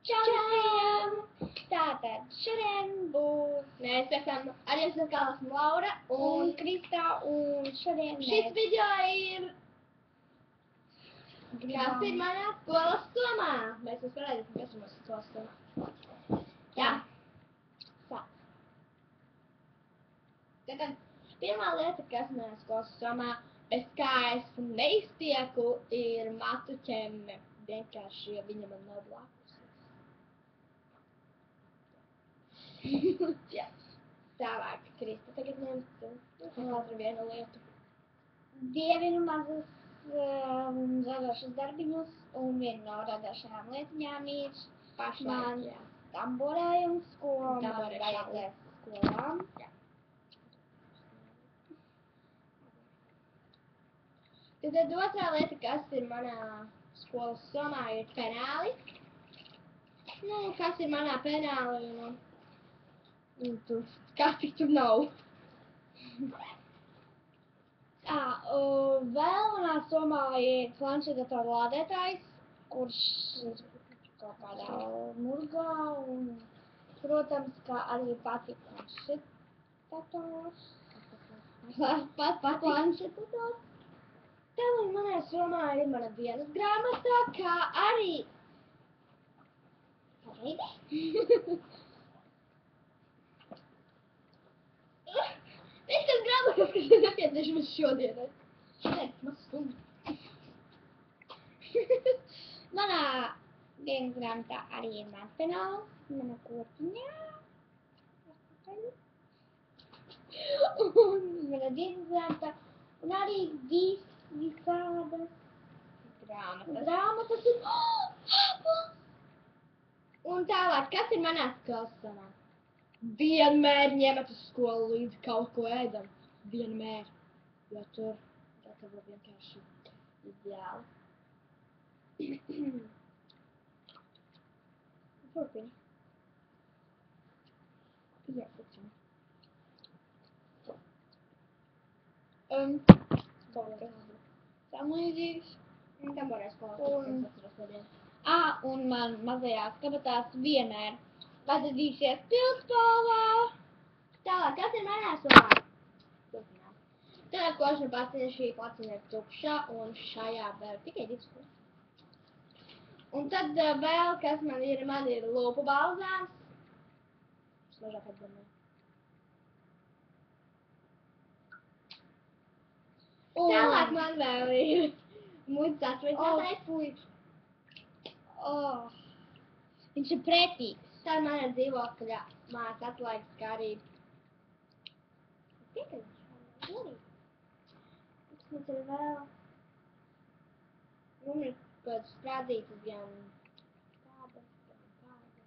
Čau visiem! Tātad šodien būs... Mēs esam arī esam Laura un Krista, un šodien šis video ir... Kas ir manā skolas somā? Mēs jums parādīsim, kas ir mūsu skolas somā. Jā. Sāk. Tātad, pirmā lieta, kas manā skolas somā, bez kā es neiztieku, ir matu ķemme. Vienkārši, jo viņa man nav blakus. Jā. Tālāk, Krista, tagad ņemt katru vienu lietu. dievinu mazus radošus darbiņus, un viena no radošajām lietiņām ir Pašlaik, jā. tamborējums, ko man Tamborēšana. vajadzēs skolām. Jā. Tad otrā lieta, kas ir manā skolas somā, ir penāli. Nu, kas ir manā penāli, tur, kas tik tur nav. Vēl manā somā ir planšetdatora lādētājs, kurš ir kaut kādā murgā, un, protams, kā arī pati planšetdators. Pat Planšetdators. Tālāk manā somā ir mana dienas grāmata, kā arī... Visas grāmatas, kas ir nepieciešamas šodienai. Šodien maz stundu. Manā dienas grāmatā arī ir mans penāls, mana kotiņā. Un mana dienas grāmatā, un arī visādas grāmatas ir. Un tālāk, kas ir manā skolas somā? Vienmēr ņemat uz skolu līdzi kaut ko ēdam. Vienmēr. Jo tur gatavo vienkārši ideāli. Turpini. Jā, turpini. Tam līdzīgs. Tamborē skolā, Un- es atceros šodien. Un man mazajās kabatās vienmēr atradīsies pildspalvā. Tālāk, kas ir manā somā? Turpinām. Tālāk, košana paciņa, šī paciņa ir tukša, un šajā vēl tikai 2 stūras. Un tad vēl, kas man ir lūpu balzāns. Slažāk atdomē. Tālāk man vēl ir muļas atveicinātais. Viņš ir pretīgs. Tā ir mana dzīvokļa mājas atlaides, kā arī... Kas mums ir vēl? Mums ir kāds sprādzītas gan tādas, gan tādas.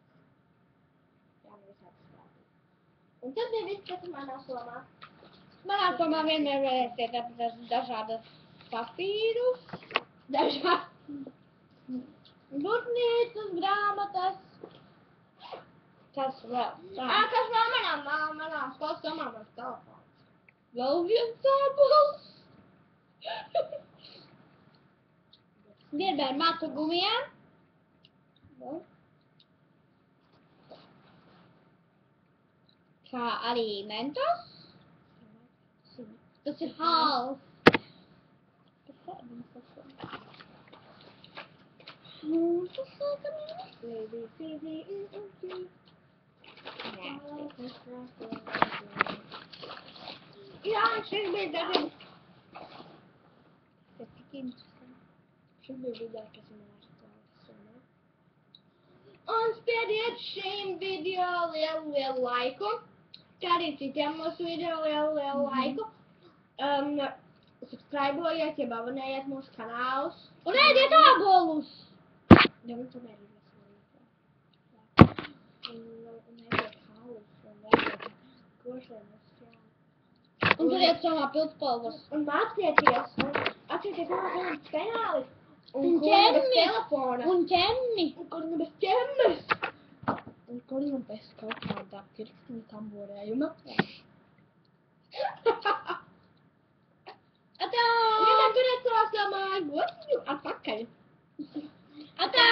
Jā, nu visādas sprādzītas. Un tad ir viss, kas ir manā somā. Manā somā vienmēr varēsiet atrast dažādas papīrus, burtnīcas, grāmatas. Kas vēl? Kas vēl manā skolas somā mans telefons? Vēl viens sābols. Vienmēr matu gumijām. Kā arī mentos. Tas ir hāls. Jā, šis bija dažiem. Tas ir tik interesanti. Šis bija video, kas ir manā skolas somā. Un spiediet šīm video lielu laiku, kā arī citiem mūsu video lielu laiku. Subscribojiet, jeb abonējiet mūsu kanālus. Un ēdiet ābolus! Jā, un tomēr ir veselība. Un ēdiet halus, un ēdiet košēnas, jā. Un turiet somā pildspalvas. Un mācieties, un atcerieties manā penāli. Un kurina bez ķemmi. telefona. Un ķemmi. Un kurina bez ķemmes. Un kurina bez kaut kādā pirkstiņa tamborējuma. Atā! Un tad turiet savā somā gotiņu atpakaļ. Atā!